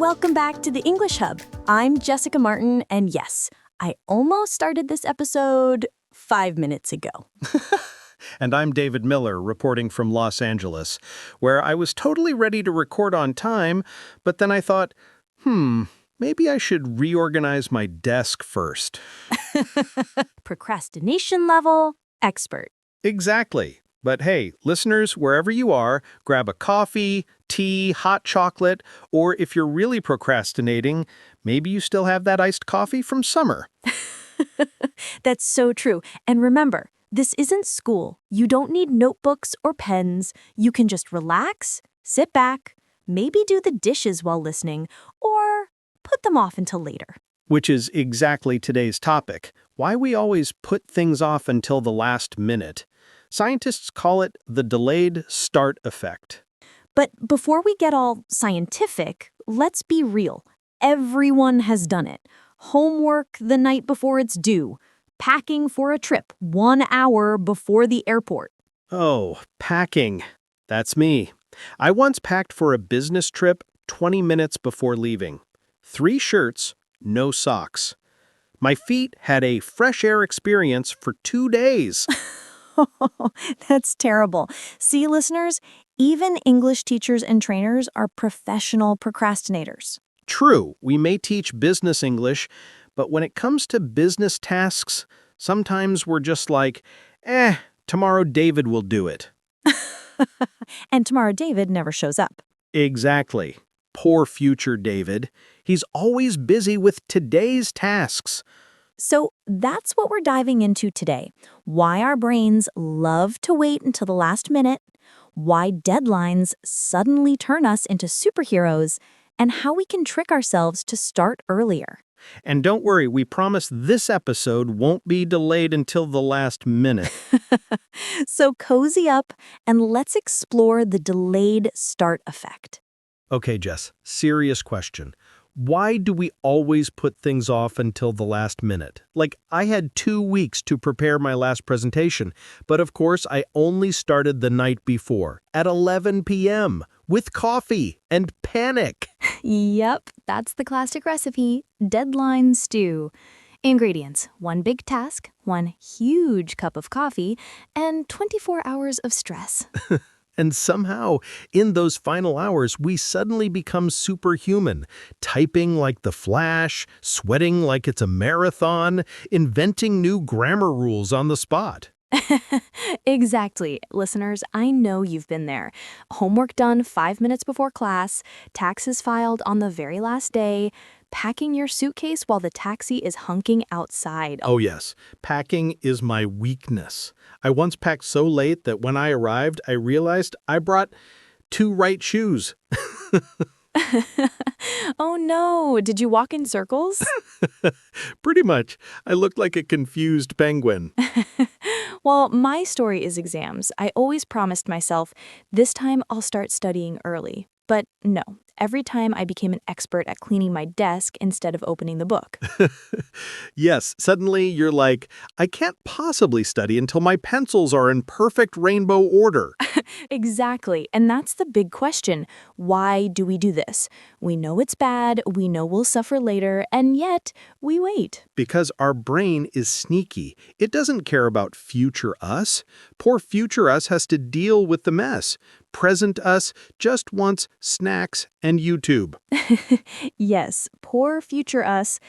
Welcome back to the English Hub. I'm Jessica Martin, and yes, I almost started this episode 5 minutes ago. And I'm David Miller, reporting from Los Angeles, where I was totally ready to record on time, but then I thought, maybe I should reorganize my desk first. Procrastination level expert. Exactly. But hey, listeners, wherever you are, grab a coffee, tea, hot chocolate, or if you're really procrastinating, maybe you still have that iced coffee from summer. That's so true. And remember, this isn't school. You don't need notebooks or pens. You can just relax, sit back, maybe do the dishes while listening, or put them off until later. Which is exactly today's topic, why we always put things off until the last minute. Scientists call it the delayed start effect. But before we get all scientific, let's be real. Everyone has done it. Homework the night before it's due. Packing for a trip 1 hour before the airport. Oh, packing. That's me. I once packed for a business trip 20 minutes before leaving. 3 shirts, no socks. My feet had a fresh air experience for 2 days. That's terrible. See, listeners, even English teachers and trainers are professional procrastinators. True, we may teach business English, but when it comes to business tasks, sometimes we're just like, tomorrow David will do it. And tomorrow David never shows up. Exactly. Poor future David. He's always busy with today's tasks. So that's what we're diving into today. Why our brains love to wait until the last minute, why deadlines suddenly turn us into superheroes, and how we can trick ourselves to start earlier. And don't worry, we promise this episode won't be delayed until the last minute. So cozy up and let's explore the delayed start effect. Okay, Jess, serious question. Why do we always put things off until the last minute? Like, I had 2 weeks to prepare my last presentation, but of course I only started the night before, at 11 p.m., with coffee and panic. Yep, that's the classic recipe, deadline stew. Ingredients: 1 big task, 1 huge cup of coffee, and 24 hours of stress. And somehow, in those final hours, we suddenly become superhuman, typing like the Flash, sweating like it's a marathon, inventing new grammar rules on the spot. Exactly. Listeners, I know you've been there. Homework done 5 minutes before class, taxes filed on the very last day, packing your suitcase while the taxi is honking outside. Oh yes, packing is my weakness. I once packed so late that when I arrived, I realized I brought 2 right shoes. Oh no, did you walk in circles? Pretty much. I looked like a confused penguin. Well, my story is exams. I always promised myself, this time I'll start studying early. But no, every time I became an expert at cleaning my desk instead of opening the book. Yes, suddenly you're like, I can't possibly study until my pencils are in perfect rainbow order. Exactly. And that's the big question. Why do we do this? We know it's bad, we know we'll suffer later, and yet we wait. Because our brain is sneaky. It doesn't care about future us. Poor future us has to deal with the mess. Present us just wants snacks and YouTube. Yes, poor future us.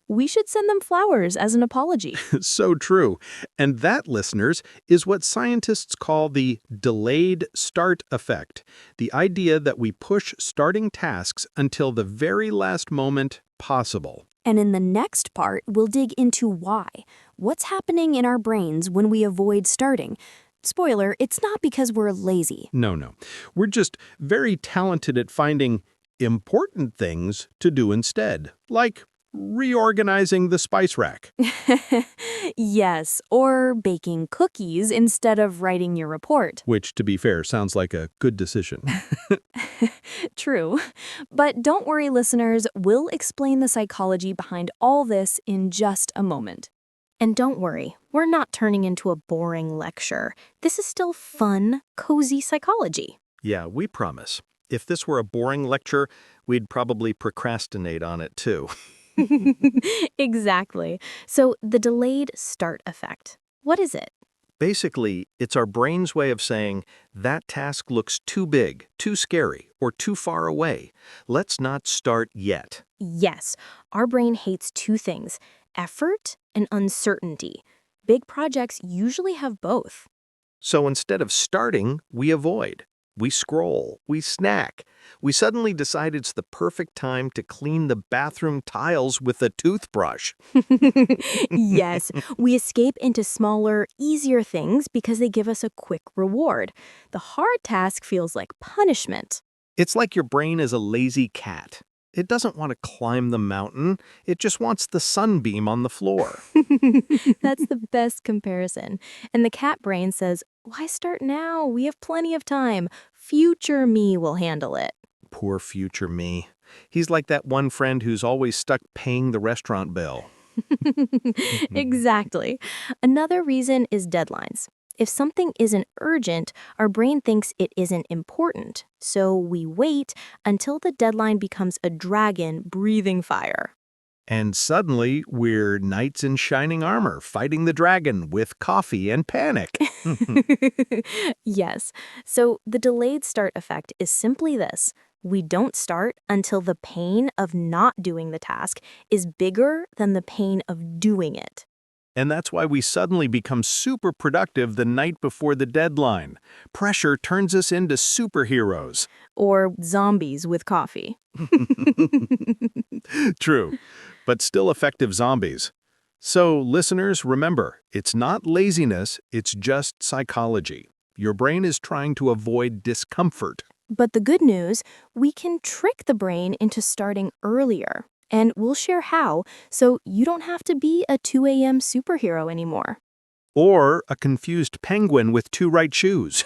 We should send them flowers as an apology. So true. And that, listeners, is what scientists call the delayed start effect. The idea that we push starting tasks until the very last moment possible. And in the next part, we'll dig into why. What's happening in our brains when we avoid starting? Spoiler, it's not because we're lazy. No. We're just very talented at finding important things to do instead, like reorganizing the spice rack. Yes, or baking cookies instead of writing your report. Which, to be fair, sounds like a good decision. True. But don't worry, listeners, we'll explain the psychology behind all this in just a moment. And don't worry, we're not turning into a boring lecture. This is still fun, cozy psychology. Yeah, we promise. If this were a boring lecture, we'd probably procrastinate on it too. Exactly. So the delayed start effect. What is it? Basically, it's our brain's way of saying, that task looks too big, too scary, or too far away. Let's not start yet. Yes, our brain hates two things, effort and uncertainty. Big projects usually have both. So instead of starting, we avoid. We scroll, we snack. We suddenly decide it's the perfect time to clean the bathroom tiles with a toothbrush. Yes, we escape into smaller, easier things because they give us a quick reward. The hard task feels like punishment. It's like your brain is a lazy cat. It doesn't want to climb the mountain. It just wants the sunbeam on the floor. That's the best comparison. And the cat brain says, why start now? We have plenty of time. Future me will handle it. Poor future me. He's like that one friend who's always stuck paying the restaurant bill. Exactly. Another reason is deadlines. If something isn't urgent, our brain thinks it isn't important. So we wait until the deadline becomes a dragon breathing fire. And suddenly, we're knights in shining armor fighting the dragon with coffee and panic. Yes. So the delayed start effect is simply this. We don't start until the pain of not doing the task is bigger than the pain of doing it. And that's why we suddenly become super productive the night before the deadline. Pressure turns us into superheroes. Or zombies with coffee. True, but still effective zombies. So, listeners, remember, it's not laziness, it's just psychology. Your brain is trying to avoid discomfort. But the good news, we can trick the brain into starting earlier. And we'll share how, so you don't have to be a 2 a.m. superhero anymore. Or a confused penguin with two right shoes.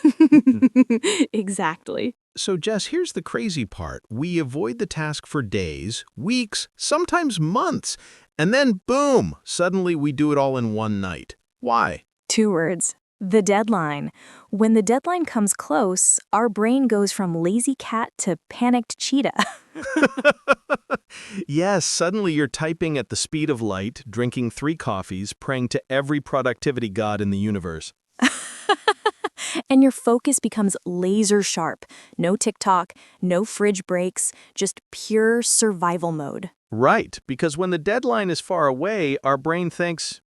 Exactly. So, Jess, here's the crazy part. We avoid the task for days, weeks, sometimes months, and then boom, suddenly we do it all in one night. Why? 2 words. The deadline. When the deadline comes close, our brain goes from lazy cat to panicked cheetah. Yes, suddenly you're typing at the speed of light, drinking 3 coffees, praying to every productivity god in the universe. And your focus becomes laser sharp. No TikTok, no fridge breaks, just pure survival mode. Right, because when the deadline is far away, our brain thinks,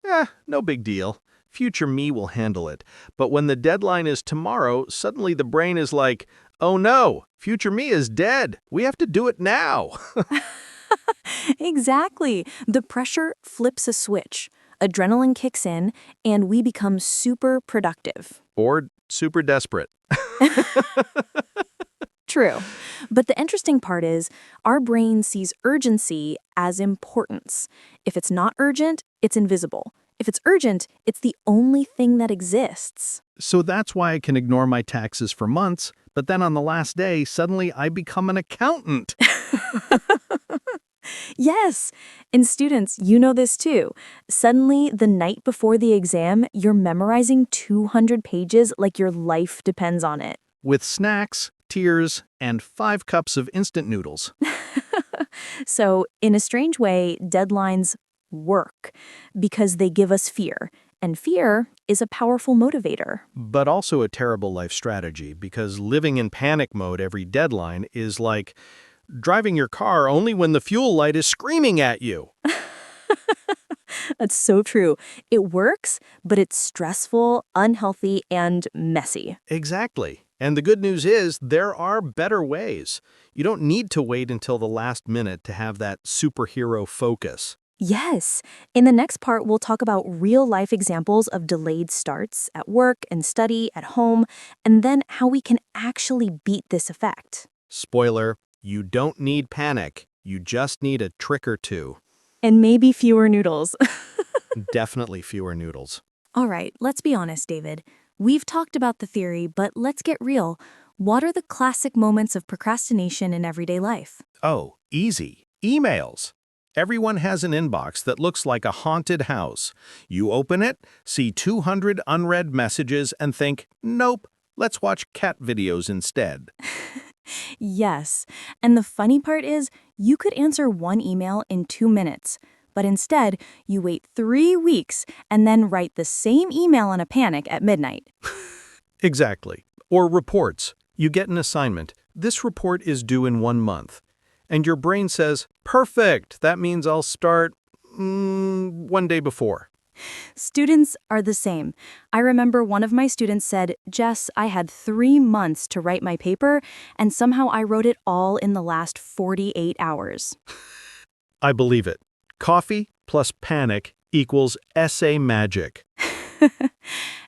no big deal. Future me will handle it. But when the deadline is tomorrow, suddenly the brain is like, oh no, future me is dead. We have to do it now. Exactly. The pressure flips a switch. Adrenaline kicks in, and we become super productive. Or super desperate. True. But the interesting part is, our brain sees urgency as importance. If it's not urgent, it's invisible. If it's urgent, it's the only thing that exists. So that's why I can ignore my taxes for months, but then on the last day, suddenly I become an accountant. Yes. And students, you know this too. Suddenly, the night before the exam, you're memorizing 200 pages like your life depends on it. With snacks, tears, and 5 cups of instant noodles. So, in a strange way, deadlines work because they give us fear. And fear is a powerful motivator. But also a terrible life strategy, because living in panic mode every deadline is like driving your car only when the fuel light is screaming at you. That's so true. It works, but it's stressful, unhealthy, and messy. Exactly. And the good news is there are better ways. You don't need to wait until the last minute to have that superhero focus. Yes. In the next part, we'll talk about real-life examples of delayed starts at work and study, at home, and then how we can actually beat this effect. Spoiler, you don't need panic. You just need a trick or two. And maybe fewer noodles. Definitely fewer noodles. All right, let's be honest, David. We've talked about the theory, but let's get real. What are the classic moments of procrastination in everyday life? Oh, easy. Emails. Everyone has an inbox that looks like a haunted house. You open it, see 200 unread messages, and think, nope, let's watch cat videos instead. Yes. And the funny part is, you could answer one email in 2 minutes, but instead, you wait 3 weeks and then write the same email in a panic at midnight. Exactly. Or reports. You get an assignment. This report is due in 1 month. And your brain says, perfect, that means I'll start 1 day before. Students are the same. I remember one of my students said, Jess, I had 3 months to write my paper, and somehow I wrote it all in the last 48 hours. I believe it. Coffee plus panic equals essay magic.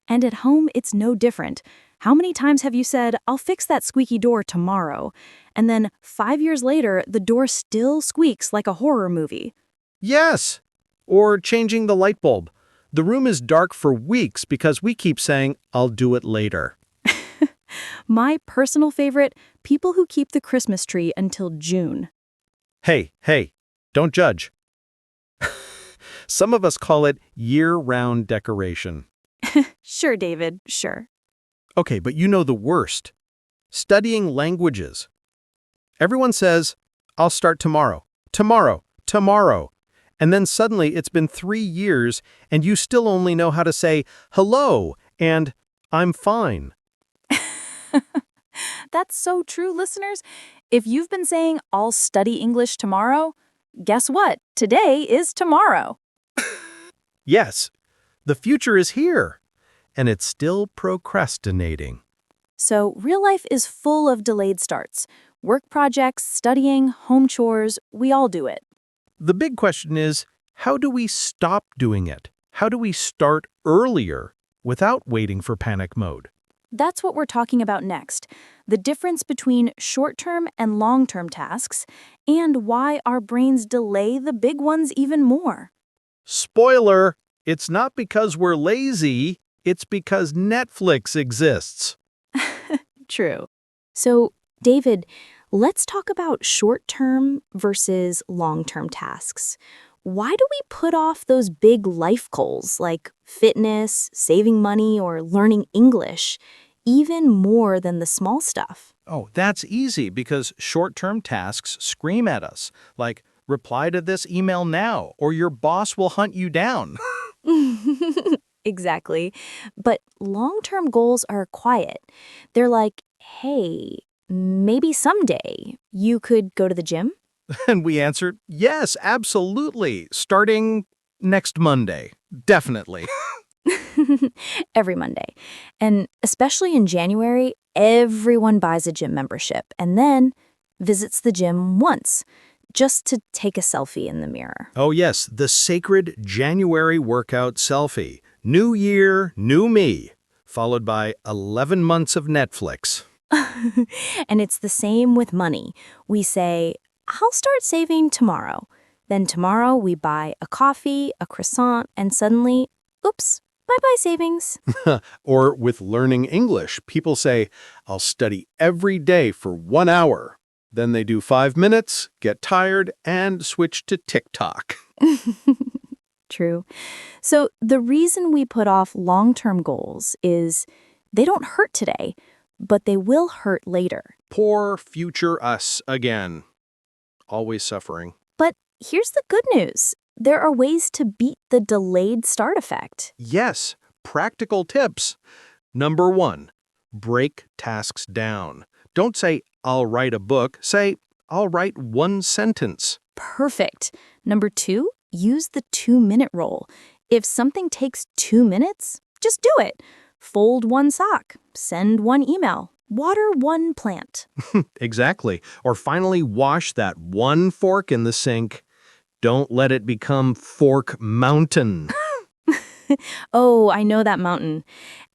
And at home, it's no different. How many times have you said, I'll fix that squeaky door tomorrow? And then 5 years later, the door still squeaks like a horror movie. Yes! Or changing the light bulb. The room is dark for weeks because we keep saying, I'll do it later. My personal favorite, people who keep the Christmas tree until June. Hey, don't judge. Some of us call it year-round decoration. Sure, David, sure. Okay, but you know the worst. Studying languages. Everyone says, I'll start tomorrow. And then suddenly it's been 3 years and you still only know how to say hello and I'm fine. That's so true, listeners. If you've been saying, I'll study English tomorrow, guess what? Today is tomorrow. Yes, the future is here. And it's still procrastinating. So real life is full of delayed starts. Work projects, studying, home chores, we all do it. The big question is, how do we stop doing it? How do we start earlier without waiting for panic mode? That's what we're talking about next. The difference between short-term and long-term tasks, and why our brains delay the big ones even more. Spoiler, it's not because we're lazy, it's because Netflix exists. True. So, David, let's talk about short-term versus long-term tasks. Why do we put off those big life goals like fitness, saving money, or learning English, even more than the small stuff? Oh, that's easy because short-term tasks scream at us, like reply to this email now or your boss will hunt you down. Exactly. But long-term goals are quiet. They're like, hey, maybe someday you could go to the gym. And we answered, yes, absolutely, starting next Monday. Definitely. Every Monday. And especially in January, everyone buys a gym membership and then visits the gym once, just to take a selfie in the mirror. Oh yes, the sacred January workout selfie. New year, new me, followed by 11 months of Netflix. And it's the same with money. We say, I'll start saving tomorrow. Then tomorrow we buy a coffee, a croissant, and suddenly, oops, bye-bye savings. Or with learning English, people say, I'll study every day for 1 hour. Then they do 5 minutes, get tired, and switch to TikTok. True. So the reason we put off long-term goals is they don't hurt today, but they will hurt later. Poor future us again. Always suffering. But here's the good news. There are ways to beat the delayed start effect. Yes, practical tips. Number 1, break tasks down. Don't say, I'll write a book. Say, I'll write 1 sentence. Perfect. Number 2, use the 2-minute rule. If something takes 2 minutes, just do it. Fold 1 sock, send 1 email, water 1 plant. Exactly. Or finally, wash that 1 fork in the sink. Don't let it become Fork Mountain. Oh, I know that mountain.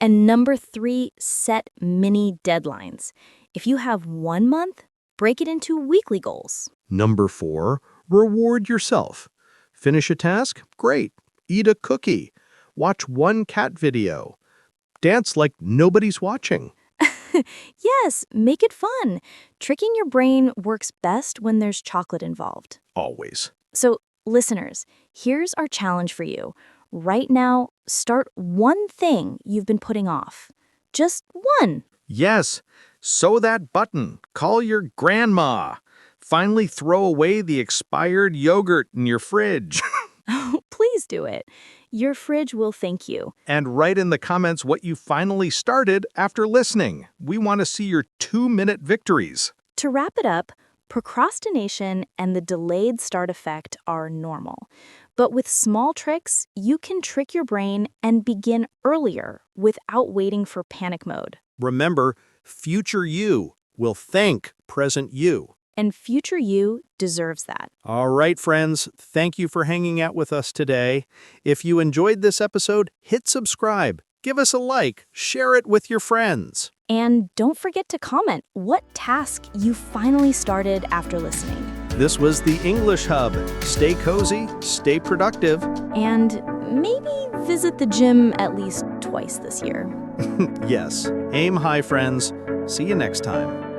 And number 3, set mini deadlines. If you have 1 month, break it into weekly goals. Number 4, reward yourself. Finish a task? Great. Eat a cookie. Watch 1 cat video. Dance like nobody's watching. Yes, make it fun. Tricking your brain works best when there's chocolate involved. Always. So, listeners, here's our challenge for you. Right now, start 1 thing you've been putting off. Just 1. Yes. Sew that button. Call your grandma. Finally throw away the expired yogurt in your fridge. Oh, please do it. Your fridge will thank you. And write in the comments what you finally started after listening. We want to see your 2-minute victories. To wrap it up, procrastination and the delayed start effect are normal. But with small tricks, you can trick your brain and begin earlier without waiting for panic mode. Remember, future you will thank present you. And future you deserves that. All right, friends, thank you for hanging out with us today. If you enjoyed this episode, hit subscribe, give us a like, share it with your friends. And don't forget to comment what task you finally started after listening. This was the English Hub. Stay cozy, stay productive. And maybe visit the gym at least twice this year. Yes, aim high, friends. See you next time.